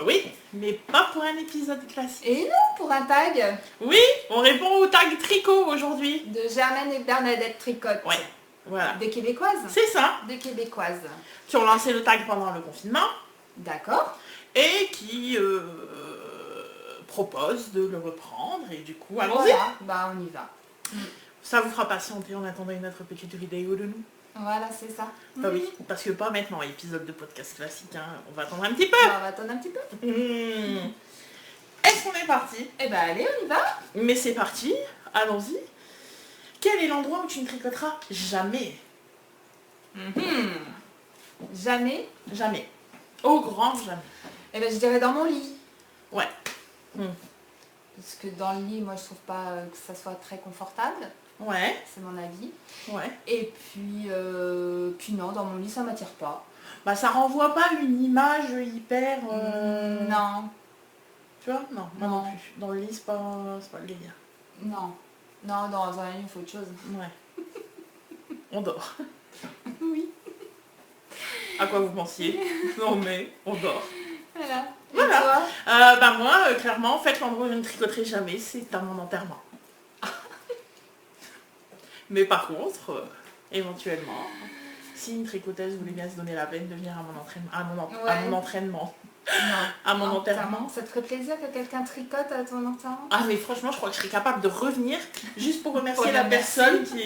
Oui, mais pas pour un épisode classique. Et non, pour un tag Oui, on répond au tag tricot aujourd'hui. de Germaine et Bernadette Tricotte. Ouais, voilà. Des Québécoises. C'est ça. Des Québécoises. Qui ont lancé le tag pendant le confinement D'accord. et qui proposent de le reprendre. Et du coup, allons-y. Voilà, bah on y va. Ça vous fera patienter en attendant une autre petite vidéo de nous. Voilà, c'est ça. Ah oui, parce que pas maintenant, épisode de podcast classique, hein. On va attendre un petit peu. On va attendre un petit peu. Est-ce qu'on est parti? Eh ben allez, on y va. Mais c'est parti, allons-y. Quel est l'endroit où tu ne tricoteras jamais? Jamais. Jamais. Au grand jamais. Eh ben je dirais dans mon lit. Ouais. Parce que dans le lit, moi je trouve pas que ça soit très confortable. Ouais. C'est mon avis. Ouais. Et puis non, dans mon lit ça m'attire pas. Bah ça renvoie pas une image hyper... Non. Tu vois? Non, moi non Non. plus. Dans le lit, c'est pas le délire. Non. Non, dans un lit il faut autre chose. Ouais. On dort. Oui. À quoi vous pensiez? Non mais, on dort. Voilà. Et Voilà. toi Bah moi, clairement, en fait, l'endroit où je ne tricoterai jamais, c'est à mon enterrement. Mais par contre, éventuellement, si une tricoteuse voulait bien se donner la peine de venir à mon entraînement, à mon entraînement, Non. à mon enterrement. Ça te ferait plaisir que quelqu'un tricote à ton enterrement? Ah mais franchement, je crois que je serais capable de revenir juste pour remercier Pour la la personne qui...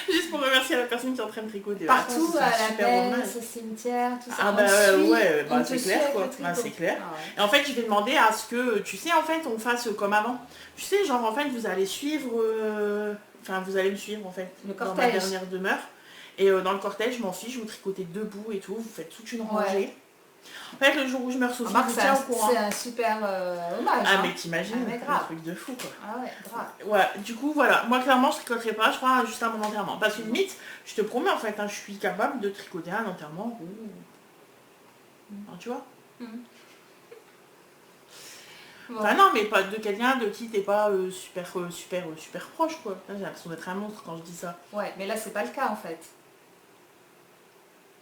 juste pour remercier la personne qui est en train de tricoter. Partout, Attends, à c'est la super dommage. messe, au cimetière, tout ça. Ah On bah suit, ouais, on bah te c'est suit clair avec quoi. le tricot. Ah, c'est clair. Ah ouais. Et en fait, je vais demander à ce que, tu sais, en fait, on fasse comme avant. Tu sais, genre, en fait, vous allez suivre... Enfin, vous allez me suivre, en fait, Le dans ma cortège. dernière demeure. Et dans le cortège, je m'en fiche, vous tricotez debout et tout, vous faites toute une rangée. Ouais. En fait, le jour où je meurs, Sophie, Remarque, vous c'est tiens un, au courant. c'est un super hommage. Ah hein. mais t'imagines, Ah, mais le grave. truc de fou, quoi. Ah ouais, grave. Ouais, du coup, voilà. Moi, clairement, je tricoterai pas, je crois, juste à mon enterrement. Parce que limite, je te promets, en fait, hein, je suis capable de tricoter un enterrement. Tu vois? Bon. Enfin non, mais pas de quelqu'un de qui t'es pas super proche, quoi. Là, j'ai l'impression d'être un monstre quand je dis ça. Ouais, mais là, c'est pas le cas en fait.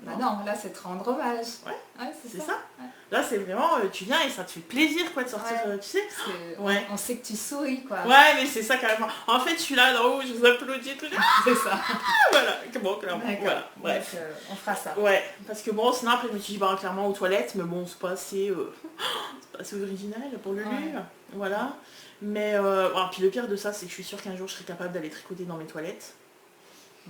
Bah non, là, c'est te rendre hommage. Ouais, c'est C'est ça. ça. Ouais. Là, c'est vraiment, tu viens et ça te fait plaisir, quoi, de sortir, Ouais. tu sais. Parce que Ouais. on sait que tu souris, quoi. Ouais, mais c'est ça, carrément. En fait, je suis là, d'en haut, je vous applaudis, tout ça. C'est ça. Voilà, bon, clairement, D'accord. voilà, bref. Donc, on fera ça. Ouais, parce que bon, sinon après je me suis dit, bah, clairement aux toilettes, mais bon, c'est pas assez original pour le Ouais. lieu, voilà. Mais, bon, puis le pire de ça, c'est que je suis sûre qu'un jour je serai capable d'aller tricoter dans mes toilettes.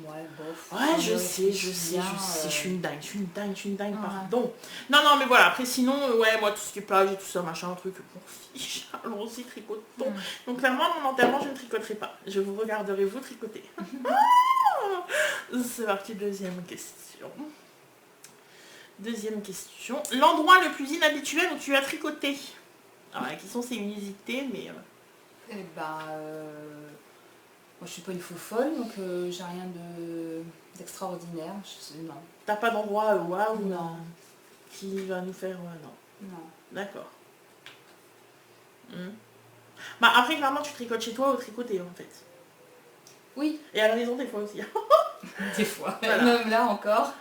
Ouais, bof. Ouais, On je sais, réfléchit bien, je suis une dingue, Ouais. pardon. Non, non, mais voilà, après sinon, ouais, moi tout ce qui est plage et tout ça, machin, truc, bon, fiche, allons-y, tricotons. Donc clairement, à mon enterrement, je ne tricoterai pas. Je vous regarderai vous tricoter. C'est parti, deuxième question. Deuxième question. L'endroit le plus inhabituel où tu as tricoté? Alors la question c'est inusité, mais... Eh ben, moi je suis pas une fofolle, donc j'ai rien d'extraordinaire. Non. T'as pas d'endroit waouh Non. qui va nous faire... non. Non. D'accord. Bah après clairement tu tricotes chez toi au tricoté en fait. Oui, Et à la maison des fois aussi. des fois. Voilà. Même là encore.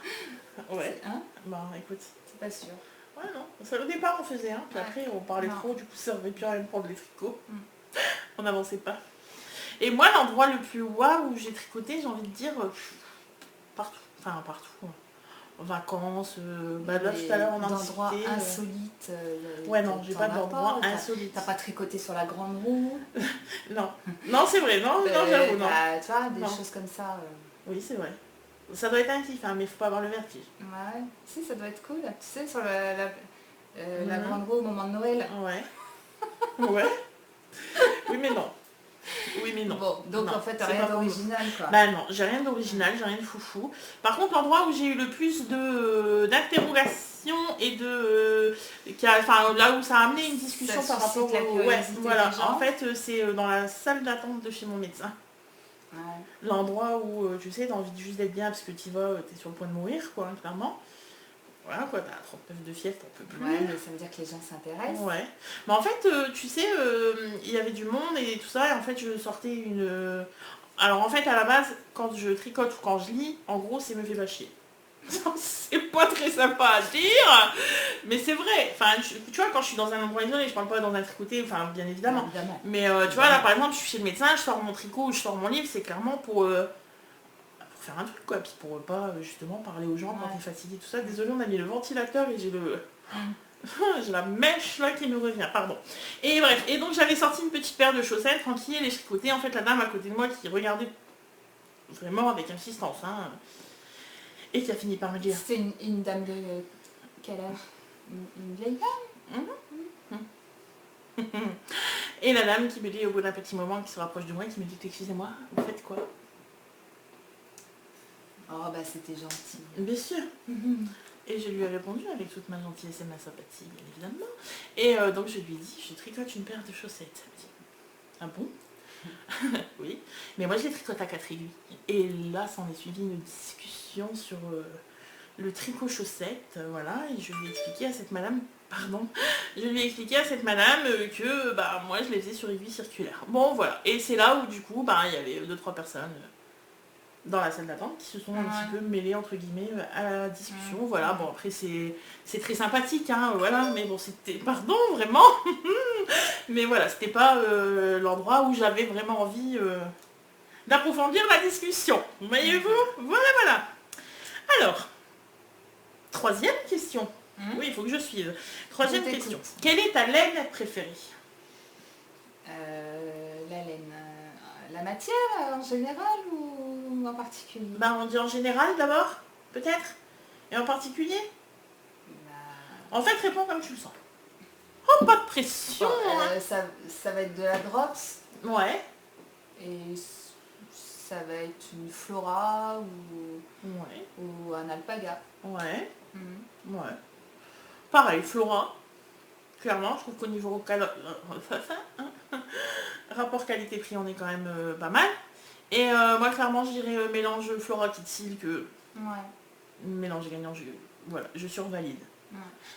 Ouais. Hein, Bah écoute. c'est pas sûr. Ouais non. Ça, au départ on faisait puis Ouais. après on parlait Non. trop, du coup ça servait plus à rien de prendre les tricots. On n'avançait pas. Et moi l'endroit le plus waouh où j'ai tricoté, j'ai envie de dire partout. Enfin partout. En vacances, bah là tout à l'heure on en d'endroits cité. insolites. Ouais non, j'ai t'en pas as d'endroit pas, insolite. T'as pas tricoté sur la grande roue. Non. Non c'est vrai, non, j'avoue, non. Tu vois, des Non. choses comme ça. Oui c'est vrai. Ça doit être un kiff, hein, mais faut pas avoir le vertige. Ouais, si, ça doit être cool. Tu sais, sur la Mhm. grande roue au moment de Noël. Ouais. Ouais. Oui mais non. Oui mais non. Bon, donc Non, en fait, t'as c'est rien pas pour nous. d'original, quoi. Bah non, j'ai rien d'original, j'ai rien de foufou. Par contre, l'endroit où j'ai eu le plus d'interrogations et enfin là où ça a amené une discussion Ça par rapport suscite la ouais, curiosité voilà. des gens. En fait, c'est dans la salle d'attente de chez mon médecin. Ouais. L'endroit où, tu sais, t'as envie juste d'être bien parce que t'y vas, t'es sur le point de mourir, quoi, clairement. Voilà, quoi, t'as 39 de fièvre, t'en peux plus. Ouais, mais ça veut dire que les gens s'intéressent. Ouais. Mais en fait, tu sais, il y avait du monde et tout ça, et en fait, je sortais une... Alors en fait, à la base, quand je tricote ou quand je lis, en gros, c'est me fait pas chier. C'est pas très sympa à dire, mais c'est vrai. Enfin, tu vois, quand je suis dans un endroit isolé, je parle pas dans un tricoté, enfin, bien évidemment. Évidemment. Mais tu vois, là, par exemple, je suis chez le médecin, je sors mon tricot ou je sors mon livre, c'est clairement pour faire un truc, quoi. Puis pour pas, justement, parler aux gens quand t'es fatigué, tout ça. Désolée, on a mis le ventilateur et j'ai le... j'ai la mèche là qui me revient, pardon. Et bref, et donc j'avais sorti une petite paire de chaussettes tranquille et je tricotais. En fait, la dame à côté de moi qui regardait vraiment avec insistance, hein, et qui a fini par me dire... C'était une dame de quel âge? Une vieille dame? Et la dame qui me dit au bout d'un petit moment, qui se rapproche de moi, qui me dit excusez-moi, vous faites quoi? Oh bah c'était gentil. Bien sûr. Et je lui ai répondu avec toute ma gentillesse et ma sympathie, bien évidemment. Et donc je lui ai dit, je tricote une paire de chaussettes. Elle me dit, ah bon? Oui. Mais moi je les tricote à 4 aiguilles. Et là, s'en est suivi une discussion sur le tricot chaussette, voilà. Et je lui ai expliqué à cette madame, je lui ai expliqué à cette madame que bah moi je les faisais sur aiguille circulaire. Bon voilà. Et c'est là où du coup, bah il y avait 2-3 personnes dans la salle d'attente qui se sont un petit peu mêlés entre guillemets à la discussion. Voilà, bon après c'est très sympathique, hein, voilà, mais bon c'était, pardon vraiment, mais voilà, c'était pas l'endroit où j'avais vraiment envie d'approfondir la discussion. Voyez-vous? Voilà. Alors, troisième question. Oui, il faut que je suive. Troisième question. Quelle est ta laine préférée? La laine. La matière en général ou en particulier? Bah on dit en général d'abord, peut-être? Et en particulier? En fait, réponds comme tu le sens. Oh, pas de pression hein. Ça va être de la drops. Ouais. Et ça va être une flora ou un alpaga. Ouais. Ouais. Pareil, flora. Clairement, je trouve qu'au niveau rapport qualité-prix, on est quand même pas mal. Et moi, clairement, je dirais mélange flora kit silk. Mélange gagnant, je survalide.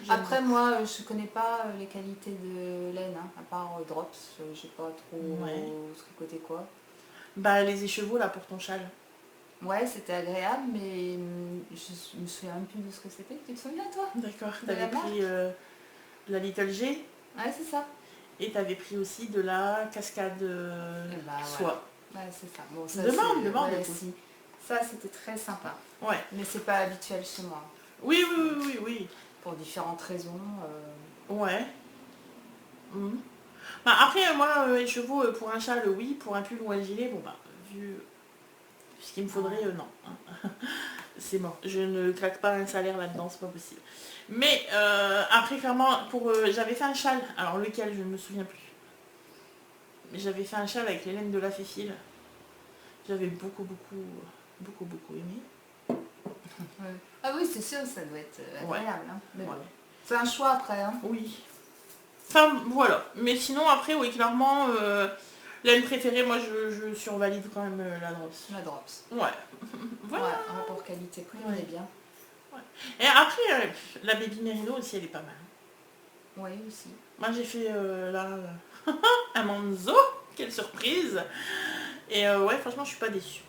Après, moi, je connais pas les qualités de laine, hein, à part drops. J'ai pas trop tricoté quoi. Bah, les écheveaux, là, pour ton châle. Ouais, c'était agréable, mais je me souviens même plus de ce que c'était. Tu te souviens, toi? D'accord, t'avais pris la Little G. Ouais, c'est ça. Et t'avais pris aussi de la cascade soie. Ouais, c'est ça. Bon, ça demande. Si. Ça, c'était très sympa. Ouais. Mais c'est pas habituel chez moi. Oui. Pour différentes raisons. Ouais. Bah, après, moi, écheveau, pour un châle, oui. Pour un pull ou un gilet, bon, bah, vu ce qu'il me faudrait, non. C'est mort. Je ne claque pas un salaire là-dedans, c'est pas possible. Mais après, clairement, j'avais fait un châle. Alors, lequel, je ne me souviens plus. Mais j'avais fait un châle avec les laines de la Féfile. J'avais beaucoup aimé. Ouais. Ah oui, c'est sûr, ça doit être agréable. Hein. Ouais. C'est un choix après. Hein. Oui. Enfin, voilà. Mais sinon, après, oui, clairement, laine préférée, moi, je survalide quand même la drops. La drops. Ouais. Voilà. Ouais, rapport qualité-prix, on est bien. Ouais. Et après, la Baby Merino aussi, elle est pas mal. Oui, aussi. Moi, j'ai fait un Manzo. Quelle surprise. Et ouais, franchement, je suis pas déçue.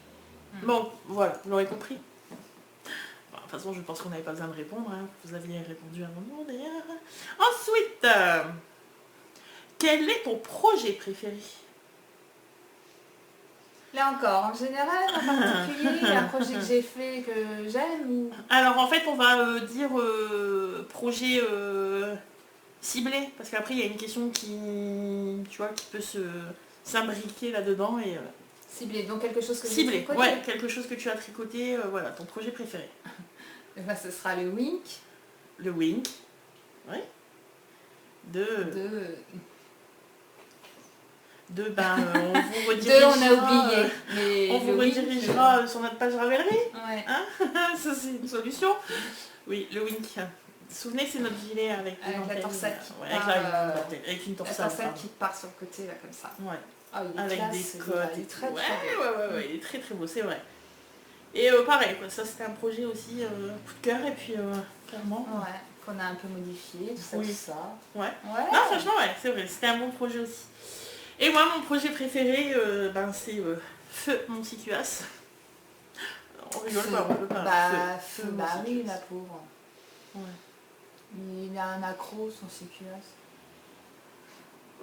Bon, voilà, vous l'aurez compris. Bon, de toute façon, je pense qu'on n'avait pas besoin de répondre. Hein. Vous aviez répondu à un moment, d'ailleurs. Ensuite, quel est ton projet préféré? Là encore, en général, en particulier, un projet que j'ai fait que j'aime ou... Alors, en fait, on va dire projet ciblé. Parce qu'après, il y a une question qui, tu vois, qui peut s'imbriquer là-dedans. Et, ciblé, donc quelque chose que j'ai ciblé, tricoté. ouais, quelque chose que tu as tricoté, voilà, ton projet préféré. Et ben, ce sera le wink. Le wink, oui. On vous redirigera. On a oublié. Mais on vous redirigera sur notre page Ravelry. Ouais. Hein. Ça, c'est une solution. Oui, le wink. Vous vous souvenez, c'est notre gilet avec la torsade qui avec une torsade. La torsade qui part sur le côté, là, comme ça. Ouais. Ah, il est avec classe, des cotes. il est très beau. Ouais, il est très beau, c'est vrai. Et pareil, quoi, ça c'était un projet aussi, coup de cœur, et puis clairement. Ouais, qu'on a un peu modifié, tout ça. Ouais. Non, franchement, ouais, c'est vrai, c'était un bon projet aussi. Et moi, mon projet préféré, c'est Feu Mon Sicuas. On rigole pas, on peut pas. Feu, bah mon oui, CQS. la pauvre. Ouais. Il a un accro, son CQS.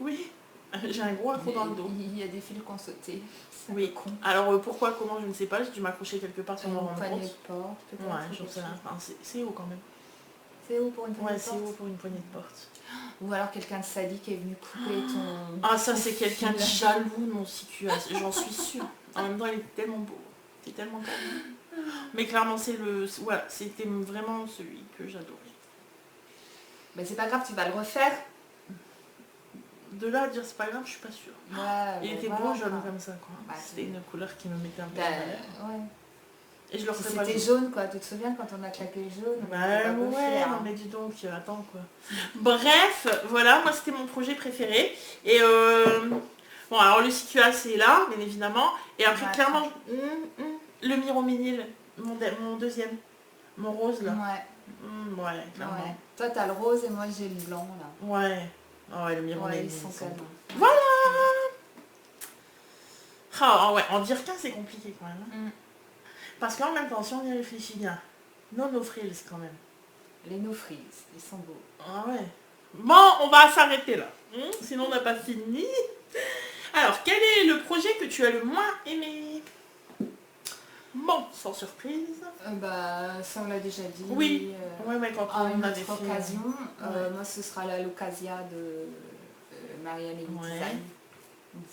Oui, j'ai un gros accro dans le dos. Il y a des fils qui ont sauté. C'est un Oui. peu con. Alors pourquoi, comment, je ne sais pas, j'ai dû m'accrocher quelque part sans m'en Une rendre poignée de compte. porte, peut-être. Ouais, j'en sais rien. Enfin, c'est haut quand même. C'est haut pour une poignée Ouais, de c'est porte. haut pour une poignée de porte. Ou alors quelqu'un de sadique qui est venu couper ton... Ah, ça, c'est ton quelqu'un de fil. jaloux, mon CQS, j'en suis sûre. En même temps, il est tellement beau. C'est tellement calme. Mais clairement, voilà, c'était vraiment celui que j'adorais. Mais c'est pas grave, tu vas le refaire. De là à dire c'est pas grave, je suis pas sûre. Ouais, Il mais était voilà, beau jaune quoi. comme ça, quoi. Bah, C'était une couleur qui me mettait un peu Bah, en valeur. ouais. Et je le Si referais pas c'était jaune. jaune, quoi. Tu te souviens quand on a claqué le jaune? on Bah était pas ouais, coiffés, hein. non mais dis donc, attends quoi. Bref, voilà, moi c'était mon projet préféré. Et bon, alors le CQA c'est là, bien évidemment. Et après, Ouais, clairement, le Miroménil, mon deuxième, mon rose là. Ouais, Ouais, clairement. ouais. Toi, t'as le rose et moi, j'ai le blanc, là. Ouais, ouais, le Ouais, Miroménil. ils sont calmes. Voilà. Ah ouais, en dire qu'un c'est compliqué quand même. Hein. Parce qu'en même temps, si on y réfléchit bien, no frills quand même. Les no frills, ils sont beaux. Ah ouais. Bon, on va s'arrêter là. Sinon, on n'a pas fini. Alors, quel est le projet que tu as le moins aimé? Bon, sans surprise. Bah, ça, on l'a déjà dit. Oui. Ouais, quand À une on avait autre fait... occasion. Ouais. Moi, ce sera la Locasia de Marianne et Ouais. Design.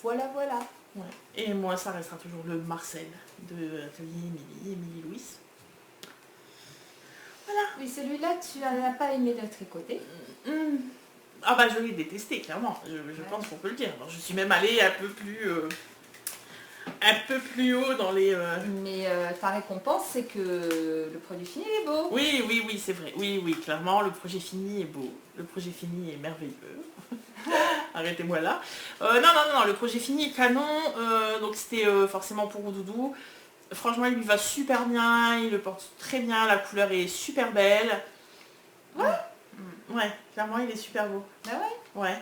Voilà, voilà. Ouais. Et moi, ça restera toujours le Marcel de Atelier Émilie Louis. Voilà. Oui, celui-là, tu n'as pas aimé le tricoter. Ah bah je l'ai détesté, clairement. Je pense qu'on peut le dire. Alors, je suis même allée un peu plus haut dans les... Mais ta récompense, c'est que le produit fini est beau. Oui, c'est vrai. Oui, clairement, le projet fini est beau. Le projet fini est merveilleux. Arrêtez-moi là. Non, le projet fini est canon. Donc c'était forcément pour Roudoudou. Franchement, il lui va super bien. Il le porte très bien. La couleur est super belle. Ouais, clairement, il est super beau. Ah ouais. Ouais.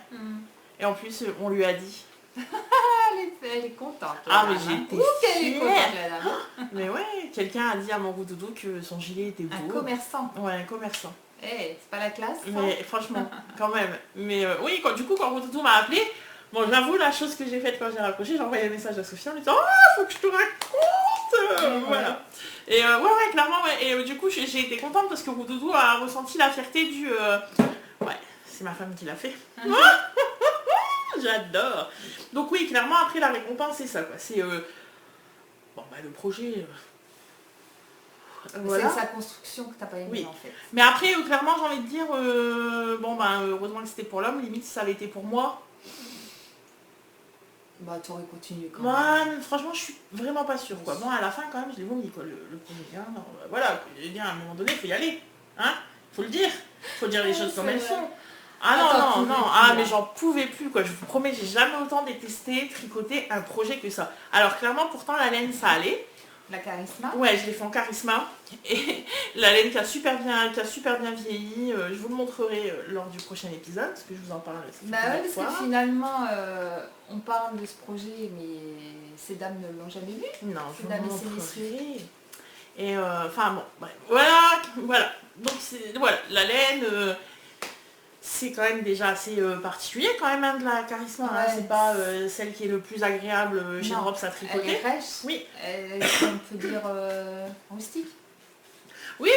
Et en plus, on lui a dit. Elle est contente. Ah, mais dame, j'étais Ouh, qu'elle est fière. contente, la dame. Mais ouais, quelqu'un a dit à mon Roudoudou que son gilet était beau. Un commerçant. Ouais, un commerçant. Eh, c'est pas la classe, ça. Mais franchement, quand même. Mais oui, du coup, quand Roudoudou m'a appelé, bon, j'avoue, la chose que j'ai faite quand j'ai raccroché, j'ai envoyé un message à Sophie en lui disant « Oh, faut que je te raconte !» Voilà. Et ouais, clairement, ouais. Et du coup, j'ai été contente parce que Roudoudou a ressenti la fierté du... Ouais, c'est ma femme qui l'a fait. J'adore. Donc oui, clairement, après, la récompense, c'est ça, quoi. C'est... Bon, bah, le projet... Voilà. C'est sa construction que t'as pas aimé, Oui. en fait. Mais après, clairement, j'ai envie de dire, bon, ben, heureusement que c'était pour l'homme, limite, si ça avait été pour moi. Bah, t'aurais continué quand Moi, même. franchement, je suis vraiment pas sûre, quoi. Bon, à la fin, quand même, je l'ai vomi, quoi, le projet. Hein, non, voilà, bien, à un moment donné, il faut y aller. Hein, faut le dire. Faut dire les choses comme elles sont. Ah non, mais j'en pouvais plus, quoi. Je vous promets, j'ai jamais autant détesté tricoter un projet que ça. Alors, clairement, pourtant, la laine, ça allait. La charisma. Ouais, je l'ai fait en charisma. Et la laine qui a super bien vieilli. Je vous le montrerai lors du prochain épisode, parce que je vous en parle. Bah ouais, parce que finalement, on parle de ce projet, mais ces dames ne l'ont jamais vu. Non, je vous Mesdames le et messieurs. montrerai. Et enfin bon, bref. Voilà. Donc voilà, la laine, c'est quand même déjà assez particulier quand même, hein, de la charisma. Hein. Ouais. C'est pas celle qui est le plus agréable chez Non, Drops à Elle tricoter. est rêche. Oui. On peut dire rustique. Oui,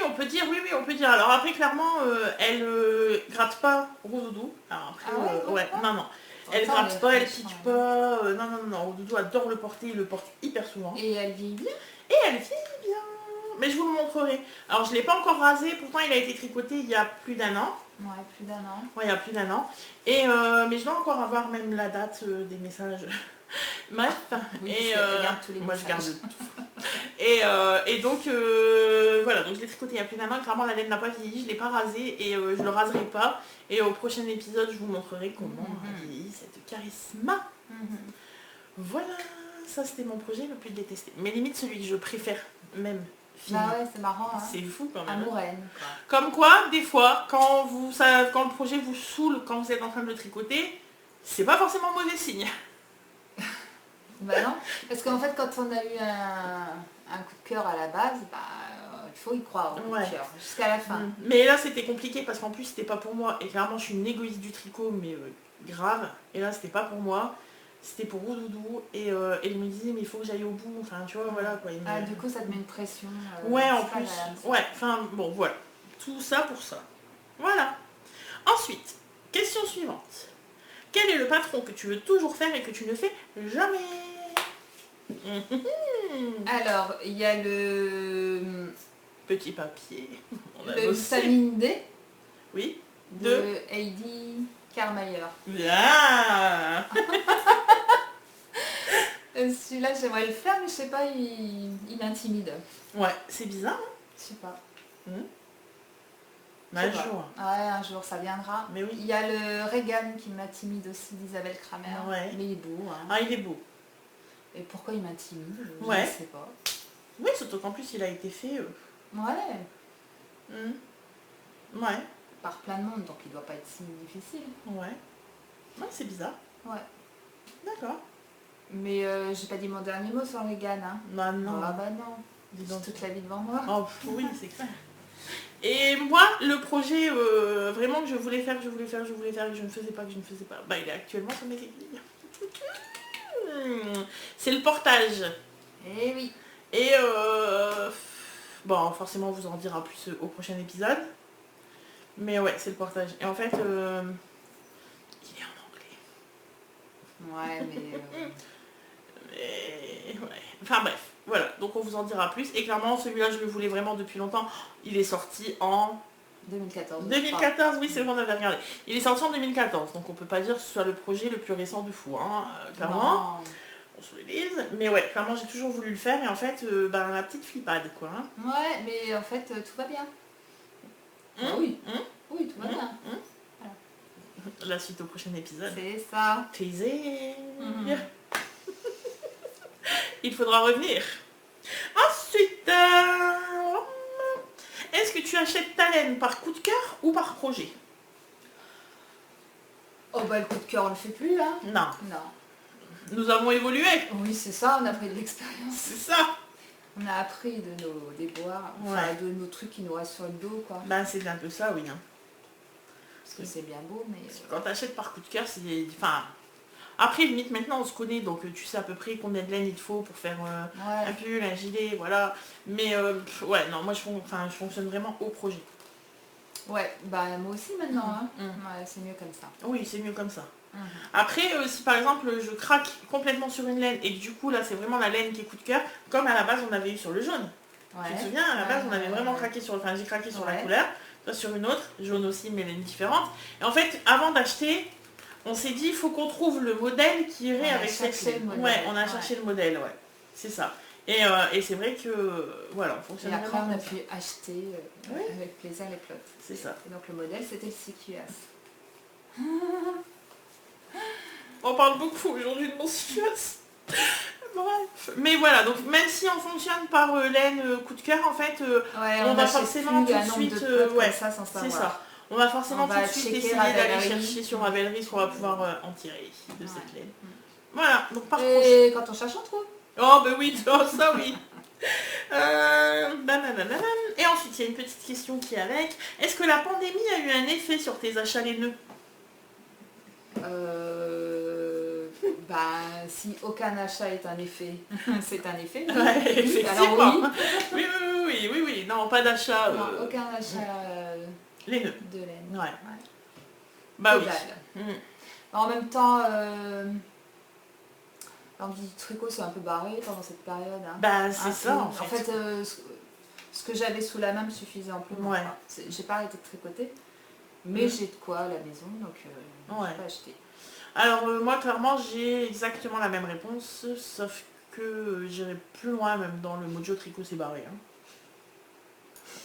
on peut dire, on peut dire. Alors après, clairement, elle gratte pas Roudoudou. Alors après, Ah ouais, non. Elle gratte pas, elle pique pas. Non. Roudoudou adore le porter, il le porte hyper souvent. Et elle vieillit bien. Et elle vieillit bien. Mais je vous le montrerai. Alors je l'ai pas encore rasé, pourtant il a été tricoté il y a plus d'1 an. Ouais, plus d'1 an. Ouais, il y a plus d'1 an. Et mais je dois encore avoir même la date des messages. Bref. Oui, Et parce qu'elle garde tous les moi je messages. garde tout. Et donc voilà, donc je l'ai tricoté il y a plus d'1 an. Clairement la laine n'a pas vieilli, je l'ai pas rasé et je le raserai pas. Et au prochain épisode, je vous montrerai comment a vieilli cette charisma. Voilà, ça c'était mon projet le plus détesté. Mais limite celui que je préfère même. Fini. Bah ouais, c'est marrant. Hein. C'est fou quand même. Amouraine, quoi. Comme quoi, des fois, quand le projet vous saoule quand vous êtes en train de le tricoter, c'est pas forcément mauvais signe. Bah non, parce qu'en fait quand on a eu un coup de cœur à la base, il faut y croire au coup Ouais. de cœur, jusqu'à la fin. Mais là c'était compliqué parce qu'en plus c'était pas pour moi. Et clairement je suis une égoïste du tricot, mais grave. Et là c'était pas pour moi. C'était pour Roudoudou. Et il me disait mais il faut que j'aille au bout. Enfin tu vois, voilà quoi. Ah, du coup ça te met une pression. Ouais, en c'est pas plus. agréable, ça. Ouais, enfin bon voilà. Tout ça pour ça. Voilà. Ensuite, question suivante. Quel est le patron que tu veux toujours faire et que tu ne fais jamais? Alors, il y a le Petit papier. On a le bossé. vitamine D Oui. de Heidi Karmayer. Bien. Celui-là j'aimerais le faire mais je sais pas, il intimide. Ouais, c'est bizarre. Hein. Je sais pas. Mais un jour. Ouais, un jour ça viendra. Mais oui. Il y a le Reagan qui m'intimide aussi d'Isabelle Kramer. Ouais. Mais il est beau. Hein. Ah, il est beau. Et pourquoi il m'intimide? Ouais. Je ne sais pas. Oui, surtout qu'en plus il a été fait. Ouais. Ouais. Par plein de monde, donc il doit pas être si difficile. Ouais. Ouais, c'est bizarre. Ouais. D'accord. Mais j'ai pas dit mon dernier mot sur Reagan. Hein. Bah non. Ah bah non. Dis J'ai donc. toute la vie devant moi. Oh oui, c'est clair. Et moi, le projet vraiment que je voulais faire, que je ne faisais pas, bah il est actuellement sur mes aiguilles. C'est le portage. Eh oui. Et bon, forcément, on vous en dira plus au prochain épisode. Mais ouais, c'est le portage. Et en fait, il est en anglais. Ouais, mais... Mais ouais. Enfin bref, voilà. Donc on vous en dira plus. Et clairement, celui-là, je le voulais vraiment depuis longtemps. Il est sorti en 2014. 2014, oui, c'est bon, on avait regardé. Il est sorti en 2014, donc on peut pas dire que ce soit le projet le plus récent de fou, hein, clairement. Non. On se le dise. Mais ouais, clairement, j'ai toujours voulu le faire. Et en fait, la petite flippade, quoi. Hein. Ouais, mais en fait, tout va bien. Oui. Oui, tout va bien. La suite au prochain épisode. C'est ça. Teasing. Il faudra revenir. Ensuite, est-ce que tu achètes ta laine par coup de cœur ou par projet? Oh bah le coup de cœur on le fait plus là. Non. Non. Nous avons évolué. Oui c'est ça, on a pris de l'expérience. C'est ça. On a appris de nos déboires, enfin de nos trucs qui nous restent sur le dos quoi. Ben c'est un peu ça, oui. Hein. Parce que c'est bien beau mais... Quand tu achètes par coup de cœur, c'est... Enfin... Après, limite, maintenant, on se connaît, donc tu sais à peu près combien de laine il te faut pour faire un pull, un gilet, voilà. Mais, ouais, non, moi, je fonctionne vraiment au projet. Ouais, bah moi aussi maintenant, hein. Ouais, c'est mieux comme ça. Oui, c'est mieux comme ça. Après, si par exemple, je craque complètement sur une laine et que du coup, là, c'est vraiment la laine qui est coup de cœur, comme à la base, on avait eu sur le jaune. Ouais. Tu te souviens, à la base, on avait vraiment craqué sur... Enfin, j'ai craqué sur la couleur, toi sur une autre, jaune aussi, mais laine différente. Et en fait, avant d'acheter... On s'est dit, il faut qu'on trouve le modèle qui irait avec cette laine. Ouais, on a cherché le modèle, ouais. C'est ça. Et c'est vrai que, voilà, on fonctionne. Et après, on a pu acheter avec plaisir les plots. C'est ça. Et donc le modèle, c'était le CQS. On parle beaucoup aujourd'hui de mon CQS. Bref. Mais voilà, donc même si on fonctionne par laine coup de cœur, en fait, on va forcément tout de suite... ouais, c'est ça. On va forcément tout de suite essayer d'aller chercher sur Ravelry ce qu'on va pouvoir en tirer de cette laine. Voilà, donc par contre... Et quand on cherche, on trouve. Oh bah oui, oh, ça oui. Et ensuite, il y a une petite question qui est avec. Est-ce que la pandémie a eu un effet sur tes achats laineux? Si aucun achat est un effet, c'est un effet. Ouais, effectivement. Alors oui. Non, pas d'achat. Non, aucun achat laineux. De laine. Ouais. Bah oui. En même temps, l'envie du tricot s'est un peu barré pendant cette période. Hein. Bah c'est ça en fait. En fait, ce que j'avais sous la main me suffisait amplement. Ouais. J'ai pas arrêté de tricoter, mais j'ai de quoi à la maison, donc je peux acheter. Alors moi clairement j'ai exactement la même réponse, sauf que j'irai plus loin même dans le Mojo Tricot c'est barré. Hein.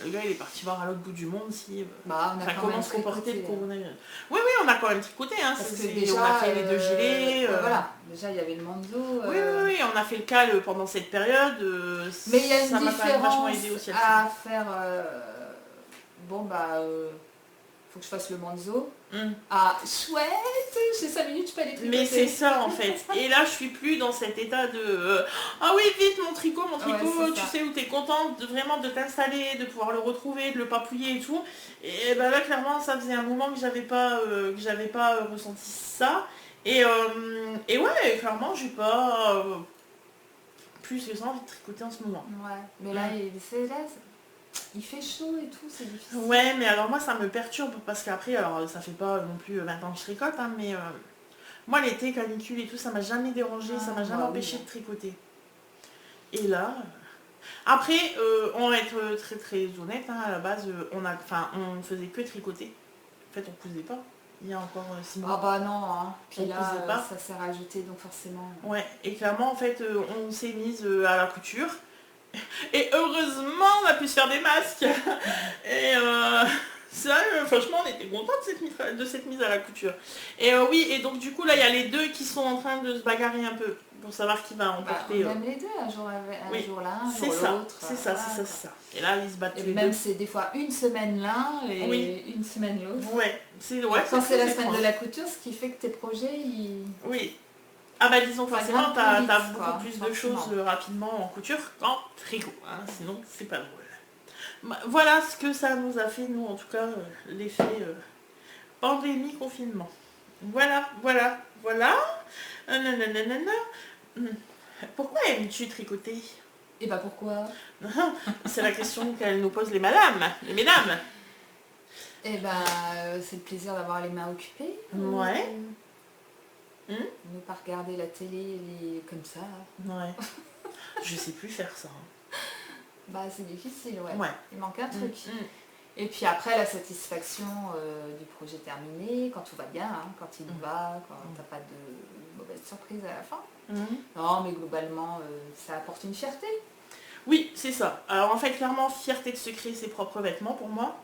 Le gars il est parti voir à l'autre bout du monde si ça commence à comporter le coronavirus. Oui, on a quand même tricoté, hein. Parce que déjà, on a fait les deux gilets. Voilà, déjà il y avait le manteau. Oui, on a fait le cal pendant cette période. Mais il y a une différence aidé aussi à faire. Faut que je fasse le manzo. Ah, chouette, j'ai 5 minutes, je peux aller tricoter. Mais c'est ça en fait. Et là je suis plus dans cet état de ah oui vite mon tricot, Ouais, tu ça. sais où t'es contente vraiment de t'installer, de pouvoir le retrouver, de le papouiller et tout. Et ben là clairement ça faisait un moment que j'avais pas ressenti ça. Et ouais clairement j'ai pas plus que ça envie de tricoter en ce moment. Ouais, mais là, il fait chaud et tout, c'est difficile. Ouais mais alors moi ça me perturbe parce qu'après alors ça fait pas non plus 20 ans que je tricote hein, mais moi l'été, canicule et tout, ça m'a jamais dérangé, ça m'a jamais empêché de tricoter. Et là, après, on va être très très honnête, hein, à la base, on faisait que tricoter. En fait, on cousait pas. Il y a encore 6 Ah mois. bah non, hein. Puis On là, cousait pas. ça s'est rajouté, donc forcément. Ouais, et clairement, en fait, on s'est mise à la couture. Et heureusement, on a pu se faire des masques. Et ça, franchement, on était contents de cette mise à la couture. Et oui, et donc du coup, là, il y a les deux qui sont en train de se bagarrer un peu pour savoir qui va emporter. On aime les deux, un jour l'un, un c'est jour ça, l'autre. c'est ça, voilà, c'est ça. Et là, ils se battent et tous les même deux. c'est des fois une semaine l'un et Oui. une semaine l'autre. Ouais, Quand c'est la très semaine étrange. de la couture, ce qui fait que tes projets, ils... Oui. Ah bah disons Ça forcément, grimpe t'as plus vite, beaucoup quoi, plus de forcément. choses rapidement en couture qu'en tricot. Hein, sinon, c'est pas drôle. Bah, voilà ce que ça nous a fait, nous, en tout cas, l'effet pandémie, confinement. Voilà. Nananana. Pourquoi aimes-tu tricoter? Et bah pourquoi? C'est la question qu'elles nous posent les mesdames. Et bah c'est le plaisir d'avoir les mains occupées. Ouais. Ne pas regarder la télé comme ça. Ouais. Je sais plus faire ça. Hein. Bah c'est difficile, ouais. Ouais. Il manque un truc. Et puis après la satisfaction du projet terminé, quand tout va bien, hein, quand il va, quand t'as pas de mauvaise surprise à la fin. Non mais globalement ça apporte une fierté. Oui, c'est ça. Alors en fait, clairement, fierté de se créer ses propres vêtements pour moi.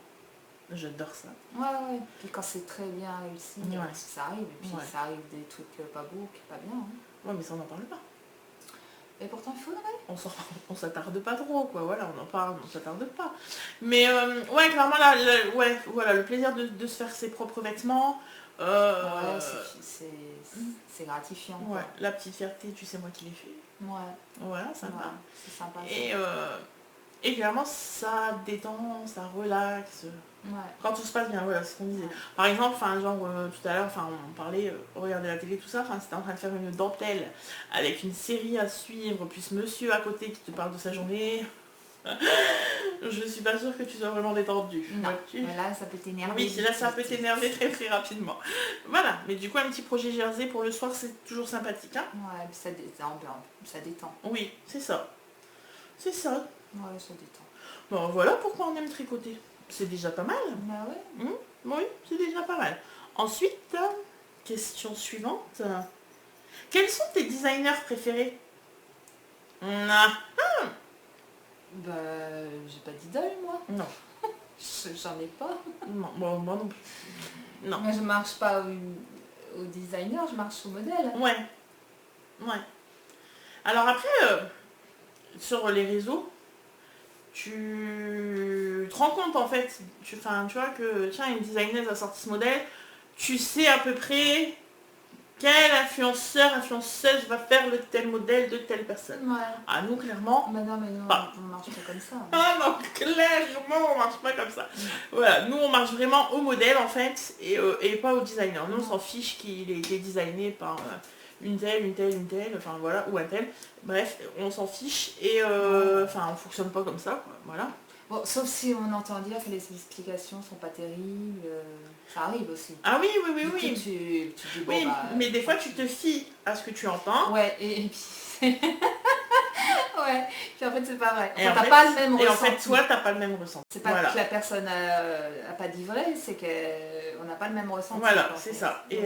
J'adore ça. Ouais. Puis quand c'est très bien réussi, ça arrive. Et puis ça arrive des trucs pas beaux, pas bien. Hein. Ouais, mais ça, on n'en parle pas. Et pourtant, il faudrait. On s'attarde pas trop, quoi. Voilà, on en parle, on s'attarde pas. Mais ouais, clairement, là, voilà, le plaisir de se faire ses propres vêtements. Ouais, c'est gratifiant. Ouais, quoi. la petite fierté, tu sais moi qui l'ai fait. Ouais. Voilà, sympa. Ouais, c'est sympa. Et clairement, ça détend, ça relaxe. Ouais. Quand tout se passe bien, voilà, c'est ce qu'on disait. Par exemple, tout à l'heure, on parlait, regardait la télé, tout ça, c'était en train de faire une dentelle avec une série à suivre, puis ce monsieur à côté qui te parle de sa journée. Je suis pas sûre que tu sois vraiment détendu. Non, mais là ça peut t'énerver. Oui, là ça peut t'énerver très très rapidement. Voilà, mais du coup un petit projet jersey pour le soir c'est toujours sympathique. Hein, ouais, ça détend. Oui, c'est ça. C'est ça. Ouais, ça détend. Bon voilà pourquoi on aime tricoter. C'est déjà pas mal. Bah ouais. Oui, c'est déjà pas mal. Ensuite, question suivante. Quels sont tes designers préférés? Bah j'ai pas d'idole moi. Non. J'en ai pas. Non, moi non plus. Non. Moi je marche pas au designer, je marche au modèle. Ouais. Alors après, sur les réseaux, tu te rends compte en fait, tu vois que tiens, une designer a sorti ce modèle, tu sais à peu près quel influenceuse va faire le tel modèle de telle personne. Ouais. Ah nous clairement. Bah non mais non, pas. on marche pas comme ça. Ah non, clairement on marche pas comme ça. Voilà, nous on marche vraiment au modèle en fait et pas au designer. Nous on s'en fiche qu'il ait été designé par une telle, enfin voilà, ou un tel. Bref, on s'en fiche et on fonctionne pas comme ça, quoi. Voilà. Bon, sauf si on entend dire que les explications sont pas terribles, ça arrive aussi. Ah oui. Tu dis, bon, oui, bah, mais des fois tu te fies à ce que tu entends. Ouais, et puis... ouais, puis en fait c'est pas vrai. Et en t'as fait, pas le même ressenti. Et en fait, toi, t'as pas le même ressenti. C'est pas que la personne a pas dit vrai, c'est qu'on n'a pas le même ressenti. Voilà, c'est ça. Et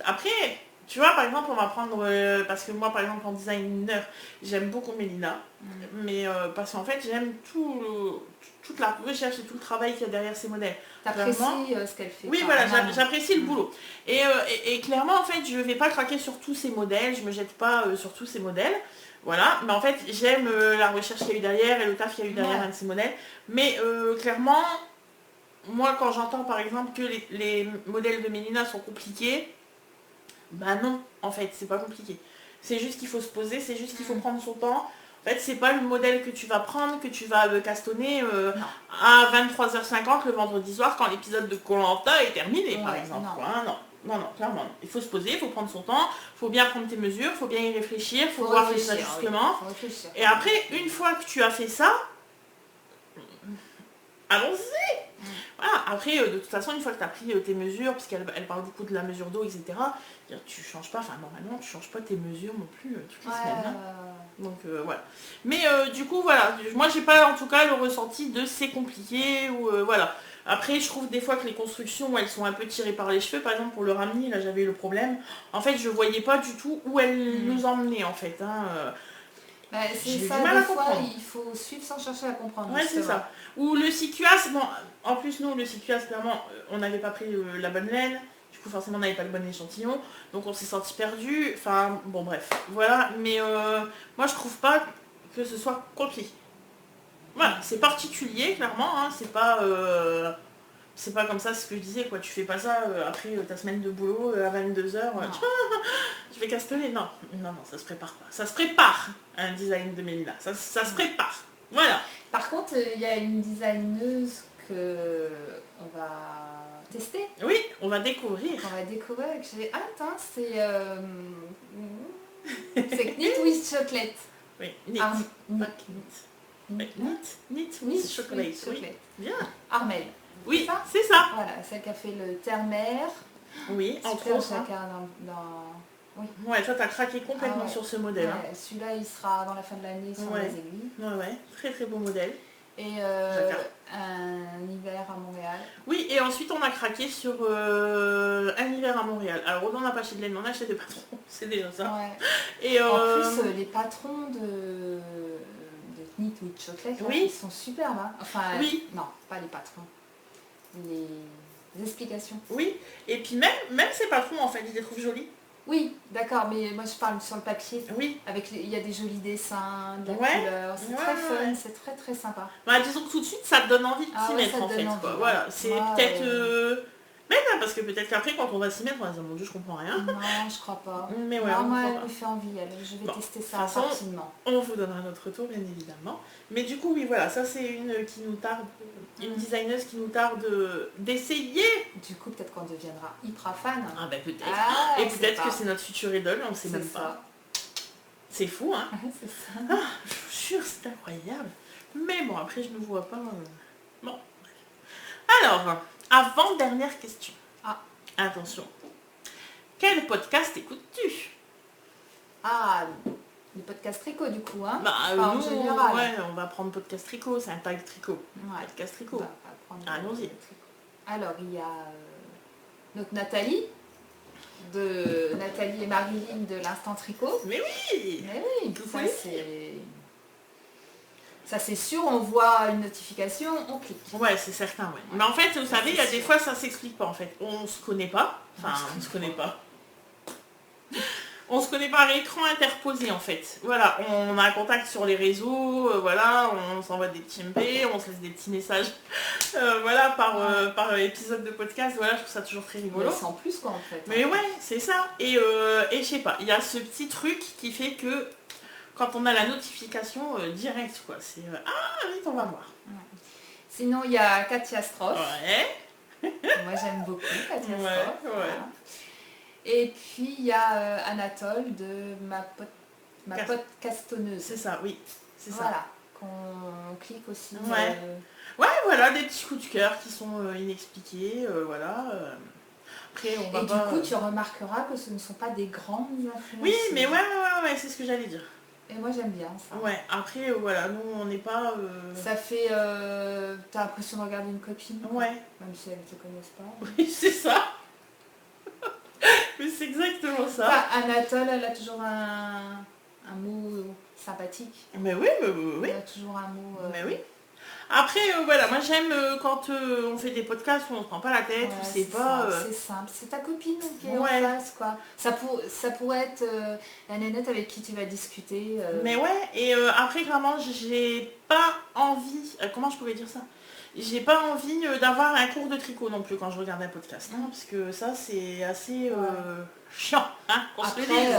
après, tu vois, par exemple, on va prendre... parce que moi, par exemple, en designer, j'aime beaucoup Mélina. Mais parce qu'en fait, j'aime toute la recherche et tout le travail qu'il y a derrière ces modèles. T'apprécies ce qu'elle fait. Oui, voilà, j'apprécie le boulot. Et clairement, en fait, je vais pas craquer sur tous ces modèles, je me jette pas sur tous ces modèles. Voilà, mais en fait, j'aime la recherche qu'il y a eu derrière et le taf qu'il y a eu derrière un de ces modèles. Mais clairement, moi quand j'entends par exemple que les modèles de Mélina sont compliqués, bah non, en fait, c'est pas compliqué. C'est juste qu'il faut se poser, c'est juste qu'il faut prendre son temps. En fait, c'est pas le modèle que tu vas prendre, que tu vas castonner à 23h50 le vendredi soir quand l'épisode de Koh-Lanta est terminé, par exemple. Non. Quoi, hein, non. Non, clairement. Il faut se poser, il faut prendre son temps, il faut bien prendre tes mesures, il faut bien y réfléchir, il faut voir les ajustements. Oui. Et après, une fois que tu as fait ça, allons-y. Voilà. Après, de toute façon, une fois que tu as pris tes mesures, parce qu'elle parle beaucoup de la mesure d'eau, etc., tu changes pas, enfin normalement, tu changes pas tes mesures non plus toutes les semaines. Hein. Donc voilà. Mais du coup, voilà, moi j'ai pas en tout cas le ressenti de c'est compliqué, ou voilà. Après, je trouve des fois que les constructions, elles sont un peu tirées par les cheveux. Par exemple, pour le Ramni, là j'avais eu le problème. En fait, je voyais pas du tout où elle nous emmenait, en fait. Hein. C'est ça, des fois, il faut suivre sans chercher à comprendre. Ouais, c'est ça. Ou le Sicuas, bon, en plus, nous, le Sicuas, clairement, on n'avait pas pris la bonne laine. Du coup, forcément, on n'avait pas le bon échantillon. Donc, on s'est senti perdu. Enfin, bon, bref. Voilà. Mais moi, je trouve pas que ce soit compliqué. Voilà, c'est particulier, clairement. Hein. C'est pas comme ça, ce que je disais, quoi. Tu fais pas ça après ta semaine de boulot à 22h. Je vais castonner. Non, ça se prépare pas. Ça se prépare, un design de Mélina. Ça se prépare. Voilà. Par contre, il y a une designeuse que on va tester. Oui, on va découvrir. Que j'ai hâte, hein. C'est Knit with Chocolate. Oui, Knit. Knit with Chocolate. Oui. Bien. Armel. Oui, c'est ça. Voilà, celle qui a fait le terre-mer. Oui, entre autres. Oui. Ouais, toi t'as craqué complètement sur ce modèle. Ouais, hein. Celui-là il sera dans la fin de l'année sans les aiguilles. Ouais, très très beau modèle. Et un hiver à Montréal. Oui, et ensuite on a craqué sur un hiver à Montréal. Alors on n'a pas acheté de laine, on a acheté des patrons, c'est déjà ça. Ouais. Et en plus les patrons de Knit with Chocolate, ils sont superbes. Hein. Enfin, non, pas les patrons. Les explications. Oui, et puis même ces patrons en fait, je les trouve jolis. Oui, d'accord, mais moi je parle sur le papier. Oui. Il y a des jolis dessins, de la couleur, c'est très fun, c'est très très sympa. Bah, disons que tout de suite ça te donne envie de s'y mettre en fait. Quoi. Voilà, c'est peut-être... Mais non, parce que peut-être qu'après quand on va s'y mettre, on va se dire mon Dieu je comprends rien. Non, je crois pas. Mais ouais, moi elle me fait envie, je vais tester ça rapidement. On vous donnera notre retour bien évidemment. Mais du coup oui voilà, ça c'est une qui nous tarde, une designeuse qui nous tarde d'essayer. Du coup peut-être qu'on deviendra hyper fan. Ah ben peut-être. Et peut-être que c'est notre future idole, on ne sait même pas. C'est fou hein. C'est ça. Ah, je vous jure c'est incroyable. Mais bon après je ne vois pas. Bon. Alors, avant-dernière question. Attention. Quel podcast écoutes-tu? Ah, les podcasts tricot du coup, hein. En général. Ouais, on va prendre podcast tricot, c'est un tag tricot. Ouais. Podcast tricot. Allons-y. Alors, il y a notre Nathalie et Marilyn de l'Instant Tricot. Mais oui, ça c'est sûr, on voit une notification, on clique. Ouais, c'est certain, ouais. Mais en fait, vous savez, il y a des fois, ça s'explique pas, en fait. On se connaît pas. Enfin, on se connaît pas. On se connaît par écran interposé, en fait. Voilà, on a un contact sur les réseaux, voilà, on s'envoie des petits MP, on se laisse des petits messages, voilà, par épisode de podcast. Voilà, je trouve ça toujours très rigolo. Mais c'est en plus, quoi, en fait. Mais ouais, c'est ça. Et je sais pas, il y a ce petit truc qui fait que quand on a la notification directe, quoi, c'est ah vite on va voir. Ouais. Sinon il y a Katia Stroff. Ouais. Moi j'aime beaucoup Katia Stroff. Ouais. Voilà. Et puis il y a Anatole de ma pote castonneuse. C'est ça, oui. C'est ça. Voilà, qu'on clique aussi. Ouais. Ouais, voilà, des petits coups de cœur qui sont inexpliqués, voilà. Après, on va et du coup, tu remarqueras que ce ne sont pas des grandes influenceuses. Oui, mais ouais, c'est ce que j'allais dire. Et moi j'aime bien ça. Ouais, après voilà, nous on n'est pas... Ça fait... t'as l'impression de regarder une copine. Ouais. Même si elles ne te connaissent pas. Oui, c'est ça. Mais c'est exactement ça. Enfin, Anatole, elle a toujours un mot sympathique. Mais oui, oui. Elle a toujours un mot... Mais oui. Après, voilà, moi j'aime quand on fait des podcasts où on se prend pas la tête, où c'est pas... C'est simple, c'est ta copine qui est en face, quoi. Ça pourrait être la nénette avec qui tu vas discuter. Mais ouais, et après, clairement, j'ai pas envie... comment je pourrais dire ça? j'ai pas envie d'avoir un cours de tricot non plus quand je regarde un podcast, hein, parce que ça c'est assez chiant, hein, qu'on se le Après, dise.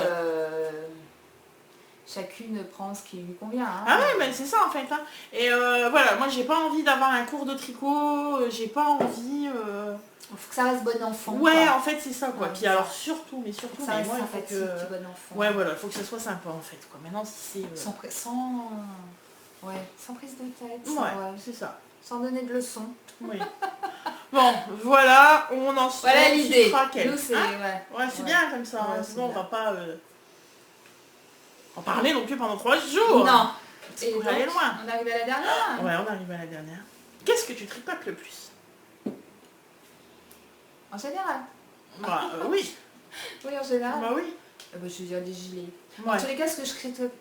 chacune prend ce qui lui convient. Hein. Ah ouais, mais c'est ça en fait. Hein. Et voilà, moi j'ai pas envie d'avoir un cours de tricot, j'ai pas envie... Il faut que ça reste bon enfant. Ouais, quoi. en fait c'est ça quoi. Ouais, Puis alors surtout, surtout, ça reste moi, il sympathique, faut que... bon enfant. Ouais, voilà, il faut que ça soit sympa en fait quoi. Maintenant si c'est... Sans prise de tête. Ouais, c'est ça. Sans donner de leçons. Oui. Bon, voilà, on en sort. Voilà l'idée. Nous c'est... Ouais, c'est bien comme ça. Ouais, Hein. c'est Sinon, on bien. va pas en parler non plus pendant 3 jours. Non. C'est pour aller loin. On arrive à la dernière. Ouais, on arrive à la dernière. Qu'est-ce que tu tricotes le plus? En général. Bah oui. Oui, en général. Bah oui. Je veux dire des gilets. Ouais. En tous les cas, ce que je tricote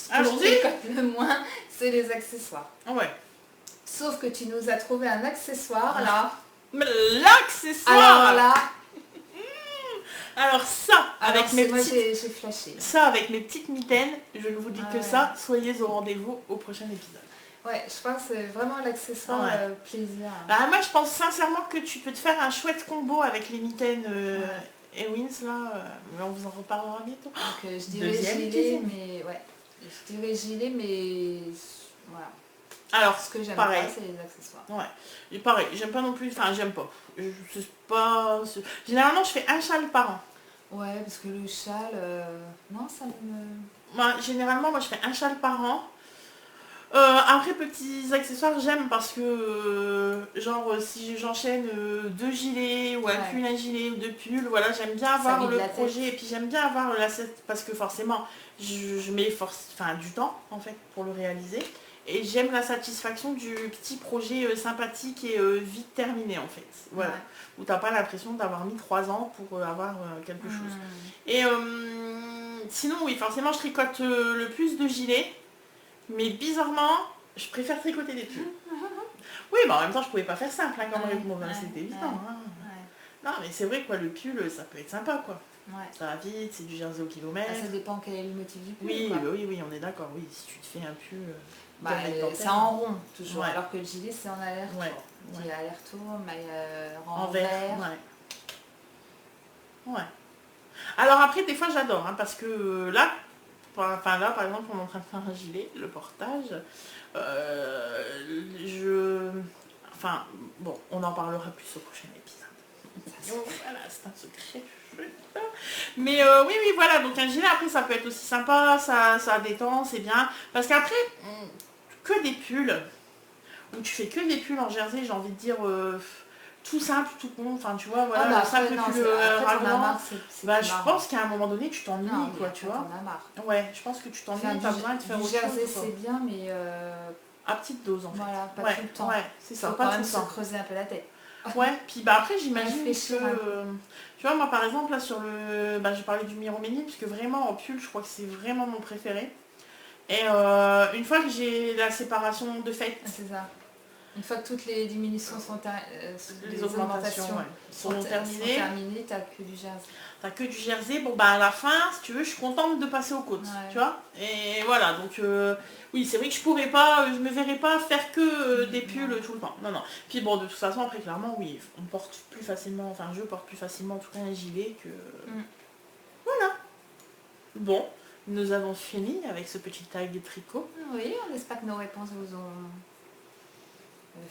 Allons-y. le moins, c'est les accessoires. Ouais. Sauf que tu nous as trouvé un accessoire là. Mais l'accessoire. Alors là, Alors ça, avec mes moi petites... j'ai flashé. Ça, avec mes petites mitaines, je ne vous dis que Ouais. ça, soyez au rendez-vous au prochain épisode. Ouais, je pense que c'est vraiment l'accessoire plaisir. Bah moi je pense sincèrement que tu peux te faire un chouette combo avec les mitaines Ewins là, mais on vous en reparlera bientôt. Donc je dirais Deuxième gilet, épisode. mais ouais. Je dirais gilet, mais voilà. Alors, Ce que j'aime pareil. pas, c'est les accessoires. Ouais, et pareil, j'aime pas non plus, enfin j'aime pas. C'est pas... Généralement je fais un châle par an. Ouais, parce que le châle, non, ça me... Moi, généralement, moi je fais un châle par an. Après, petits accessoires, j'aime parce que, genre, si j'enchaîne 2 gilets ou un pull, un gilet ou 2 pulls, voilà, j'aime bien avoir vide le la projet et puis j'aime bien avoir la parce que forcément, je mets du temps, en fait, pour le réaliser. Et j'aime la satisfaction du petit projet sympathique et vite terminé, en fait. Voilà. Ouais. Où t'as pas l'impression d'avoir mis 3 ans pour avoir quelque chose. Et sinon, oui, forcément, je tricote le plus de gilets. Mais bizarrement, je préfère tricoter des pulls. Oui, mais en même temps, je pouvais pas faire simple hein, comme réponse, c'était évident. Hein. Non, mais c'est vrai, quoi, le pull, ça peut être sympa, quoi. Ouais. Ça va vite, c'est du jersey au kilomètre. Ça dépend quel est le motif du pull. Oui, quoi. oui, on est d'accord. Oui, si tu te fais un pull... c'est en rond, toujours. Ouais. Alors que le gilet, c'est en aller-retour. Ouais. Il y a aller-retour, mais en vert. Ouais. Alors après, des fois, j'adore, hein, parce que là, par exemple, on est en train de faire un gilet, le portage. Bon, on en parlera plus au prochain épisode. Voilà, c'est un secret. Mais oui, voilà, donc un gilet, après, ça peut être aussi sympa, ça détend, c'est bien. Parce qu'après, que des pulls, où tu fais que des pulls en jersey, j'ai envie de dire... tout simple, tout con, enfin tu vois, voilà, le simple pull raglan. Je pense qu'à un moment donné tu t'ennuies, quoi, tu vois. T'en as marre. Ouais, je pense que tu t'ennuies, t'as besoin de faire autre chose. Jersey c'est bien, mais à petite dose en fait. Voilà, pas tout le temps. Ouais, c'est ça, faut pas quand tout même le temps. se creuser un peu la tête. Ouais, puis après j'imagine que, Réfléchir, tu vois, moi par exemple là sur le, j'ai parlé du Miromeni, puisque vraiment en pull, je crois que c'est vraiment mon préféré. Et une fois que j'ai la séparation de fait, c'est ça. Une fois que toutes les diminutions sont les augmentations sont terminées, t'as que du jersey. T'as que du jersey, bon à la fin, si tu veux, je suis contente de passer aux côtes, tu vois. Et voilà, donc oui, c'est vrai que je me verrais pas faire que des pulls tout le temps. Non. Puis bon, de toute façon, après, clairement, oui, on porte plus facilement, enfin, je porte plus facilement en tout cas un gilet que... Voilà. Bon, nous avons fini avec ce petit tag de tricot. Oui, on espère que nos réponses vous ont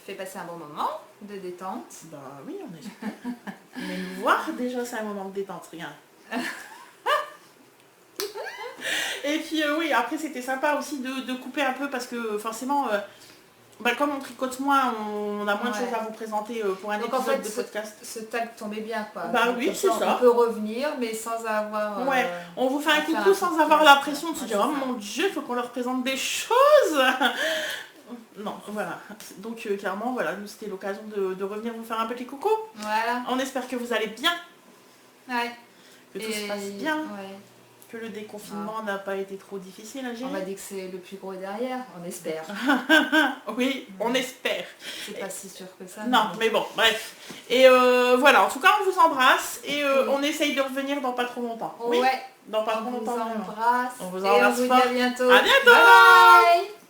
fait passer un bon moment de détente. Bah oui, on espère. Mais nous voir déjà, c'est un moment de détente, regarde. Et puis oui, après c'était sympa aussi de couper un peu parce que forcément, comme on tricote moins, on a moins de choses à vous présenter pour un donc épisode en fait, de podcast. Ce tag tombait bien quoi. Bah donc, oui, c'est ça. On peut revenir mais sans avoir... Ouais, on vous fait un coucou sans avoir la pression de se dire « Oh mon Dieu, il faut qu'on leur présente des choses !» Non, voilà. Donc clairement, voilà, nous c'était l'occasion de revenir vous faire un petit coucou. Voilà. On espère que vous allez bien. Ouais. Que tout se passe bien. Ouais. Que le déconfinement n'a pas été trop difficile à gérer. On m'a dit que c'est le plus gros derrière, on espère. Oui, on espère. C'est pas si sûr que ça. Non, mais bon, bref. Et voilà, en tout cas, on vous embrasse et on essaye de revenir dans pas trop longtemps. Oui. Ouais, dans pas trop longtemps. On vous embrasse. On vous embrasse et on vous dit à bientôt. À bientôt. Bye bye.